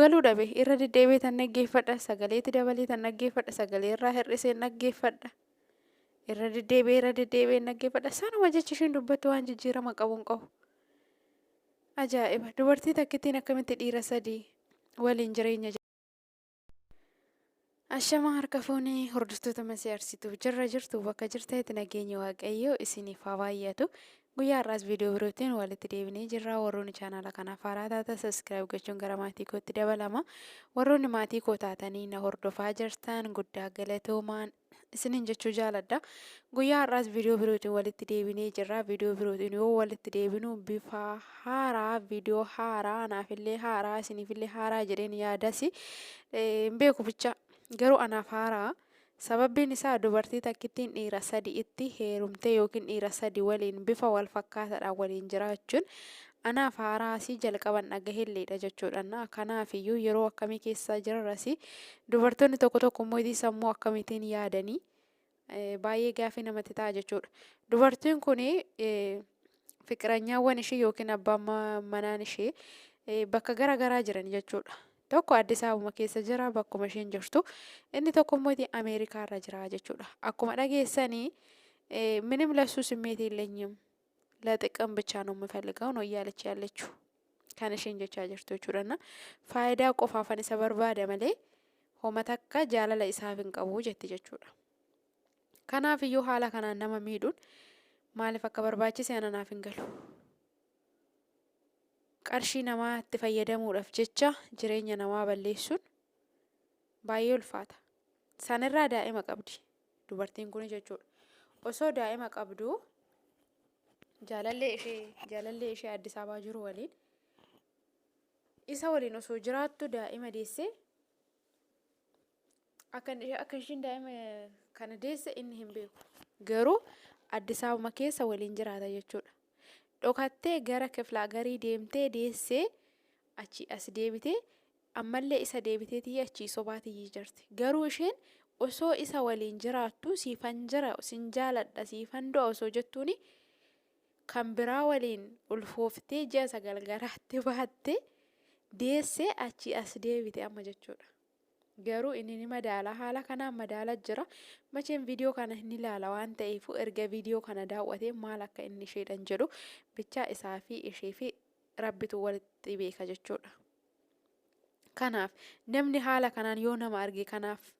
galuu dhabe irra deddeebi'ee tan dhaggeeffadha sagaleetti dabalee tan dhaggeeffadha sagalee irraa hir'isee dhaggeeffadha irra deddeebi'ee dhaggeeffadha sanuma jecha isheen dubbattu waan jijjiirama qabuun qabu. Ajaa'iba dubartii takkittiin akkamitti dhiira sadii waliin jireenya Ashamaa harka fuunee hordoftoota masii arsituuf jirra jirtu bakka jirteetti nageenya waaqayyoo isiniif haa baay'atu. Guyyaa har'aas viidiyoo birootiin walitti deebinee jirra. Warroonni chaanaala kanaaf haaraa taatan sabiskiraayib gochuun gara maatii kootti dabalama. Warroonni maatii koo taatanii na hordofaa jirtan guddaa galatoomaan isiniin jechuu jaaladha. Guyyaa har'aas viidiyoo birootiin walitti deebinee jirra. Viidiyoo birootiin yoo walitti deebinu bifa haaraa viidiyoo haaraa naafillee haaraa isiniifillee haaraa jedheen yaadasi hin beeku bicha. Garuu anaaf haaraa sababbiin isaa dubartii takkittiin dhiira sadii itti heerumtee yookiin dhiira sadii waliin bifa wal fakkaataadhaan waliin jiraachuun anaaf haaraasii jalqaban dhagahilleedha jechuudha. Kanaafiyyuu yeroo akkamii keessa jirarrasi dubartoonni tokko tokko immoo sammuu akkamiitiin yaadanii baay'ee gaaffii namatti ta'a jechuudha. Dubartiin kun fiqiranyaawwan ishee yookiin abbaan manaan ishee bakka gara garaa jiran jechuudha. Tokko Addis Ababa keessa jira bakkuma isheen jirtu inni tokko immoo Ameerikaa irra jira jechuudha. Akkuma dhageessanii ምንም ለሱ ስሜት የለኝም ለጥቅም ብቻ ነው የምፈልገው ነው እያለች ያለችው ከነሽን ጀቻ ጀርቶ ቹረና ፋይዳ ቆፋፈን ሰበርባደ መሌ ሆመተካ ጃለለ ኢሳፍን ቀቡ ጀት ጀቹዳ ከናፍዩ ሐላ ከና ነመ ሚዱን ማለፈ ከበርባቺ ሲያናናፍን ገሉ qarshii namaatti fayyadamuudhaaf jecha jireenya namaa balleessuun baay'ee ulfaata. Sanirraa daa'ima qabdi dubartiin kun jechuudha. Osoo daa'ima qabdu jaalallee ishee Addis Ababaa jiru waliin isa waliin osoo jiraattu daa'ima deesse akka ishiin daa'ima kana deesse inni hin beeku. Garuu Addis Ababaa keessa waliin jiraata jechuudha. Dhokattee gara kiflaa garii deemtee deessee achi as deebitee ammallee isa deebiteetii achi sobaatii jirti. Garuu isheen osoo isa waliin jiraattu siifan jira sin jaaladha siifan du'a osoo jettuuni kan biraa waliin ulfooftee ji'a 9 garaatti baattee deessee achi as deebite amma jechuudha. Garuu inni ni madaala haala kanaan madaala jira. Macheen viidiyoo kana ni ilaala waan ta'eef erga viidiyoo kana daawwatee maal akka inni isheedhan jedhu bicha isaa fi ishee fi rabbitu walitti beeka jechuudha. Kanaaf namni haala kanaan yoo nama arge kanaaf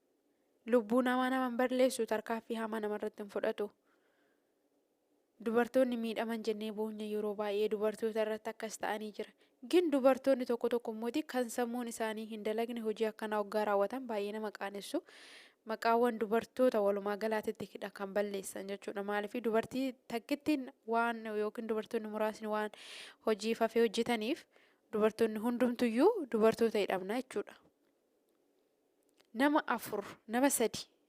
lubbuu nama balleessu tarkaaffii hamaa namarratti hin fudhatu. Dubartoonni miidhaman jennee boonya yeroo baay'ee dubartoota irratti akkas ta'anii jira. Gin dubartoonni tokko tokko immoo kan sammuun isaanii hin dalagne hojii akkanaa hoggaa raawwatan baay'ee nama qaanessu. Maqaawwan dubartoota walumaa galaatitti hidha kan balleessan jechuudha. Maaliif dubartii takkittiin waan yookiin dubartoonni muraasni waan hojii fafee hojjetaniif dubartoonni hundumtuyyuu dubartoota hidhamna jechuudha.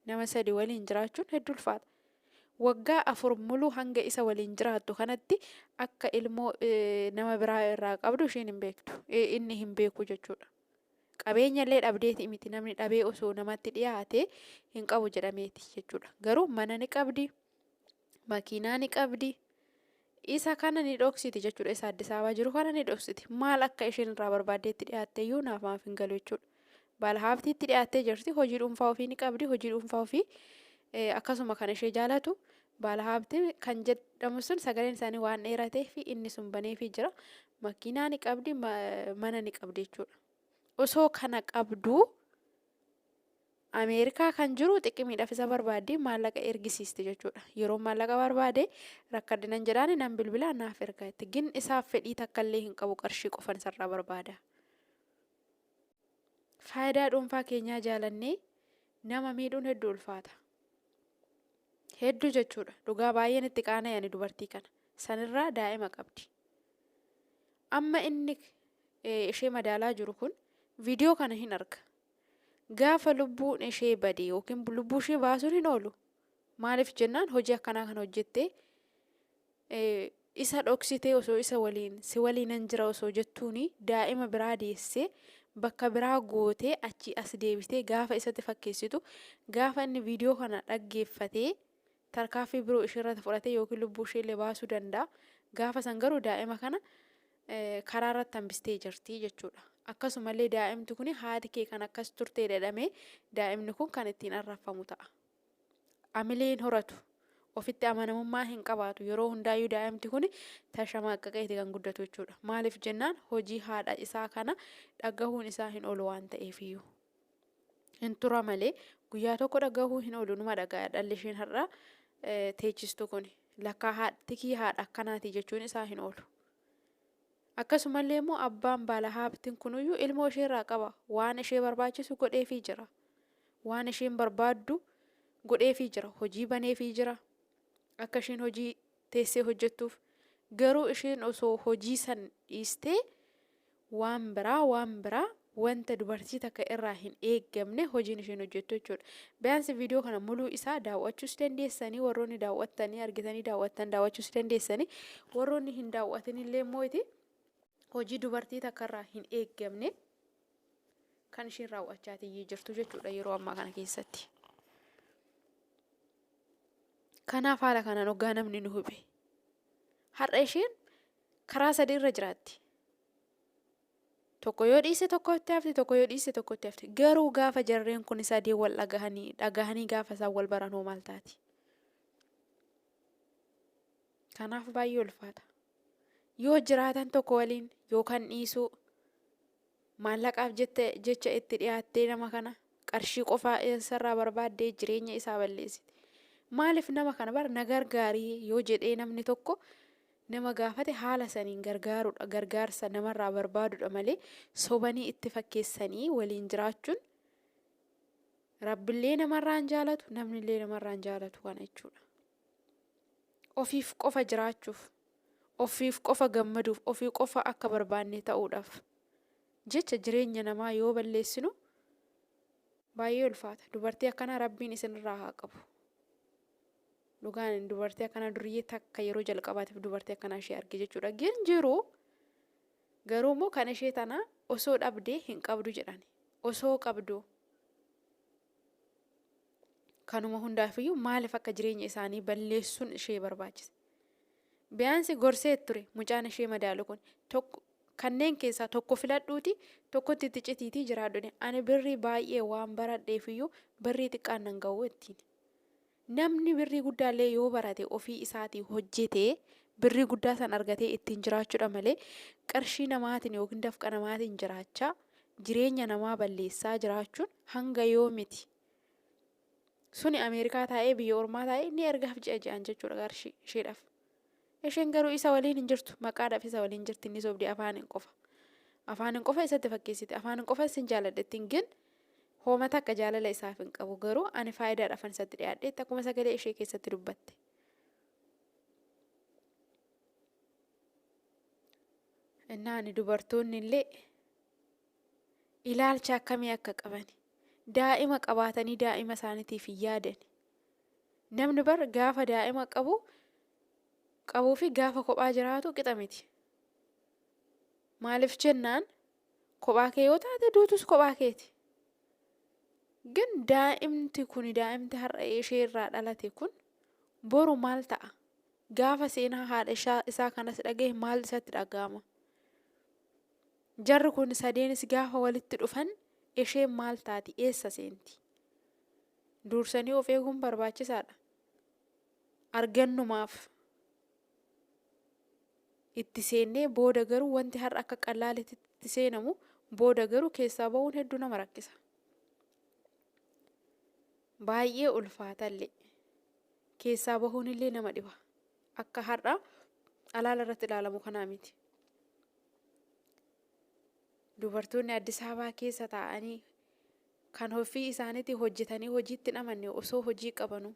Nama sadi waliin jiraachuun hedduu ulfaata. Waggaa 4 muluu hanga isa waliin jiraattu kanatti akka ilmoo nama biraa irraa qabdu isheen hin beektu inni hin beeku jechuudha. Qabeenya illee dhabdeeti miti namni dhabee osoo namatti dhiyaate hin qabu jedhameeti jechuudha. Garuu mana ni qabdi makiinaa ni qabdi isa kana ni dhoksiti jechuudha. Isa Addis Ababaa jiru kana ni dhoksiti. Maal akka isheen irraa barbaaddeetti dhiyaatte iyyuu naaf hin galu jechuudha. Baalahaaftiitti dhiyaattee jirti hojii dhuunfaa ofii ni qabdi hojii dhuunfaa ofii akkasuma kan ishee jaalatu baalahaafti kan jedhamu sun sagaleen isaanii waan dheeratee fi inni sun banee fi jira makiinaa ni qabdi mana ni qabdi jechuudha. Osoo kana qabdu Ameerikaa kan jiru xiqqimiidhaaf isa barbaadde maallaqa ergisiiste jechuudha. Yeroo maallaqa barbaade rakkadinan jedhaani nan bilbilaa naaf ergaa itti gin isaaf fedhii takkallee hin qabu qarshii qofan sarraa barbaada. Faayidaa dhuunfaa keenyaa jaalannee nama miidhuun hedduu ulfaata. Hedduu jechuudha. Dhugaa baay'een itti qaana'ani dubartii kana. Sanirraa daa'ima qabdi. Amma inni ishee madaalaa jiru kun viidiyoo kana hin arga. Gaafa lubbuun ishee bade yookiin lubbuu ishee baasuun hin oolu. Maaliif jennaan hojii akkanaa kana hojjettee isa dhoksitee osoo isa waliin si waliinan jira osoo jettuuni daa'ima biraa deessee bakka biraa gootee achi as deebitee gaafa isatti fakkeessitu gaafa inni viidiyoo kana dhaggeeffatee tarkaaffii biroo isheerratti fudhatee yookiin lubbuu isheellee baasuu danda'a. Gaafa san garuu daa'ima kana karaa irratti hambistee jirti jechuudha. akkasumallee daa'imti kun haati kee kan akkas turtee jedhamee daa'imni kun kan ittiin arrafamu ta'a. Amileen horatu ofitti amanamummaa hin qabaatu yeroo hundaayyuu daa'imti kun tashamaqqaqeeti kan guddatu jechuudha. Maaliif jennaan hojii haadha isaa kana dhagahuun isaa hin oolu waan ta'eefiyyuu. Hin tura malee guyyaa tokko dhagahuu hin oolu numa dhaga'a dhalli isheen har'a teechistu kun lakkaa haadhiti haadha akkanaati jechuun isaa hin oolu. Akkasumallee immoo abbaan baala haabtiin kunuyyuu ilmoo isheerraa qaba waan ishee barbaachisu godheefii jira. Waan isheen barbaaddu godheefii jira. Hojii baneefii jira. Akka isheen hojii teessee hojjettuuf garuu isheen osoo hojii san dhiistee waan biraa wanta dubartii takka irraa hin eeggamne hojiin isheen hojjettu jechuudha. Biyaansi viidiyoo kana muluu isaa daawwachuus dandeessanii warroonni daawwattanii argitanii daawwachuus dandeessanii warroonni hin daawwatinillee immoo hojii dubartii takka irraa hin eeggamne kan isheen raawwachaatii jirtu jechuudha yeroo ammaa kana keessatti. Kanaaf haala kanaan hoggaa namni nu hube. Har'a isheen karaa sadii irra jiraatti. Tokko yoo dhiise tokko itti hafti, tokko yoo dhiise tokko itti hafti. Garuu gaafa jarreen kun sadii wal dhagahanii gaafa isaan wal baran hoo maal taati? Kanaaf baay'ee ulfaata. Yoo jiraatan tokko waliin yookaan dhiisuu maallaqaaf jecha itti dhiyaattee nama kana qarshii qofaa isarraa barbaaddee jireenya isaa balleessiti. Maaliif nama kana bara na gargaarii yoo jedhee namni tokko nama gaafate haala saniin gargaarudha. Gargaarsa namarraa barbaadudha malee sobanii itti fakkeessanii waliin jiraachuun rabbillee namarraan jaalatu namnillee namarraan jaalatu kana jechuudha. Ofiif qofa jiraachuuf, ofiif qofa gammaduuf, ofii qofa akka barbaanne ta'uudhaaf jecha jireenya namaa yoo balleessinu baay'ee ulfaata. Dubartii akkanaa rabbiin isinirraa haa qabu. Dhugaan dubartii akkana duriyyee takka yeroo jalqabaatiif dubartii akkana ishee arge jechuudha. Jiru garuu immoo kan ishee tana osoo dhabdee hin qabdu jedhani. Osoo qabdu kanuma hundaafiyyuu maaliif akka jireenya isaanii balleessuun ishee barbaachise. Biyaansi gorsee ture mucaan ishee madaalu kun kanneen keessaa tokko filadhuuti tokkotti itti citiitii jiraadhu. Ani birrii baay'ee waan baradheefiyyuu birrii xiqqaan nan ga'u ittiin. Namni birrii guddaallee yoo barate ofii isaatii hojjetee birrii guddaa san argatee ittiin jiraachuudha malee qarshii namaatiin yookiin dafqa namaatiin jiraachaa jireenya namaa balleessaa jiraachuun hanga yoomiti. Suni Ameerikaa taa'ee biyya ormaa taa'ee ni ergaaf ji'aan jechuudha qarshii isheedhaaf. Isheen garuu isa waliin hin jirtu maqaadhaaf isa waliin jirti inni sobdii afaanin qofa. Afaanin qofa isatti fakkeessiti afaanin qofa isin jaaladhettiin gin hoomata akka jaalala isaaf hin qabu garuu ani faayidaadhaaf isatti dhiyaadheetti akkuma sagalee ishee keessatti dubbatte. Innaani dubartoonni illee ilaalcha akkamii akka qabani daa'ima qabaatanii daa'ima isaaniitiif hin yaadani. Namni bar gaafa daa'ima qabuu fi gaafa kophaa jiraatu qixa miti. Maaliif jennaan kophaa kee yoo taate duutus kophaa keeti. Gin daa'imti har'a ishee irraa dhalate kun boru maal ta'a? Gaafa seenaa haadha isaa kanas dhagaye maal isatti dhaga'ama? Jarri kun sadeenis gaafa walitti dhufan isheen maal taati? Eessa seenti? Dursanii of eeguun barbaachisaadha. Argannumaaf itti seennee booda garuu wanti har'a akka qallaalitti itti seenamu booda garuu keessaa ba'uun hedduu nama rakkisa. Baay'ee ulfaatallee keessaa bahuun illee nama dhiba. Akka har'a alaala irratti ilaalamu kanaa miti. Dubartoonni Addis Ababaa keessa taa'anii kan ofii isaaniitti hojjetanii hojiitti namanne osoo hojii qabanu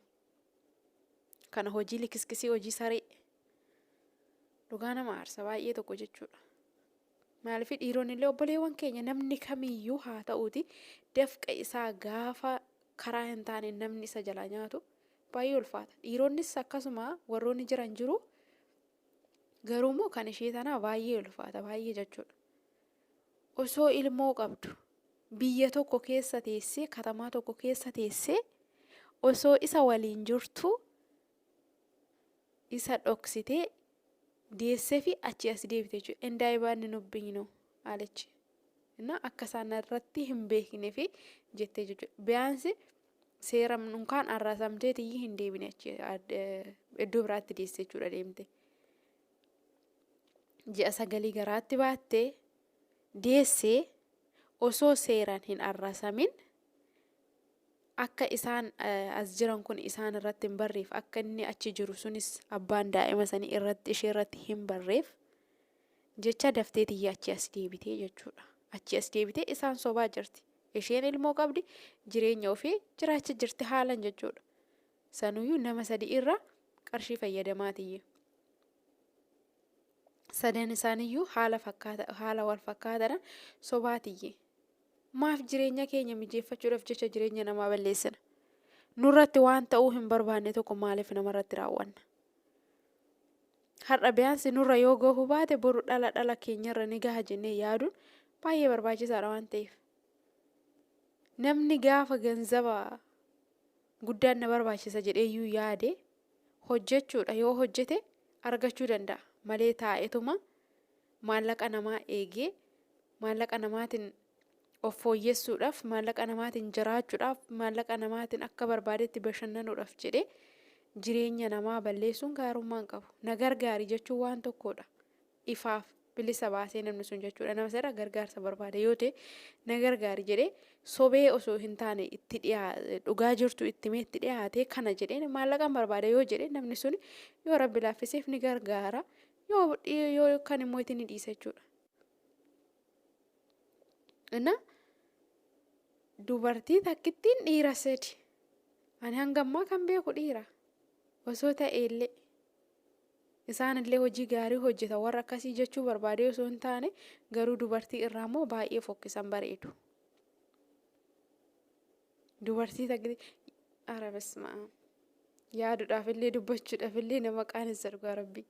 kana hojii likiskisii hojii saree dhugaa nama aarsa baay'ee tokko jechuudha. Maaliif dhiironni illee obboleewwan keenya namni kamiyyuu haa ta'uuti dafqa isaa gaafa karaa hin taane namni isa jalaa nyaatu baay'ee ulfaata. Dhiironnis akkasuma warroonni jiran jiru garuu immoo kan ishee tanaa baay'ee ulfaata baay'ee jechuudha. Osoo ilmoo qabdu biyya tokko keessa teessee katamaa tokko keessa teessee osoo isa waliin jirtu isa dhoksitee deessee fi achi as deebite jechuudha. Indaa'ibaan nubbinu aalachi. Inna akka isaan irratti hin beeknee fi jettee jechuudha. Biyaansi seera nunkaan arraasamtee tiyyi hin deebine achi iddoo biraatti deesse jechuudha deemte. Ji'a sagalii garaatti baattee deessee osoo seeraan hin arraasamin akka isaan as jiran kun isaan irratti hin barreef akka inni achi jiru sunis abbaan daa'ima sanii irratti ishee irratti hin barreef jecha daftee tiyya achi as deebitee jechuudha. Achi as deebitee isaan sobaa jirti. Isheen ilmoo qabdi jireenya ofii jiraacha jirti haalan jechuudha. Sanuyyuu nama sadii irra qarshii fayyadamaa tiyye. Sadan isaaniyyuu haala wal fakkaataadhaan sobaa tiyye. Maaf jireenya keenya mijeeffachuudhaaf jecha jireenya namaa balleessina. Nurratti waan ta'uu hin barbaanne tokko maaliif namarratti raawwanna? Har'a biyaansi nurra yoo gahu baate boru dhala keenyarra ni gaha jennee yaaduun baay'ee barbaachisaadha waan ta'eef. Namni gaafa ganzaba guddaan na barbaachisa jedheeyyuu yaade hojjechuudha yoo hojjete argachuu danda'a. Malee taa'etuma maallaqa namaa eegee maallaqa namaatiin of fooyyessuudhaaf maallaqa namaatiin jiraachuudhaaf maallaqa namaatiin akka barbaadetti bashannanuudhaaf jedhee jireenya namaa balleessuun gaarummaa hin qabu. Na gargaari jechuun waan tokkodha. Ifaaf bilisa baasee namni sun jechuudha. Nama sana gargaarsa barbaade yoo ta'e na gargaari jedhee sobee osoo hin taane itti dhugaa jirtu itti mee itti dhiyaatee kana jedhee maallaqaan barbaade yoo jedhe namni sun yoo rabbi laaffiseef ni gargaara. Yoo kan immoo itti ni dhiisa jechuudha. Inna dubartii takkittiin dhiira sadi. Ani hangammaa kan beeku dhiira. Osoo ta'ellee isaanillee hojii gaarii hojjeta warra akkasii jechuu barbaade osoo hin taane garuu dubartii irraa immoo baay'ee fokkisan bareedu. Dubartii takkittii arabasmaa yaaduudhaaf illee dubbachuudhaaf illee nama qaanessu dhugaa rabbii.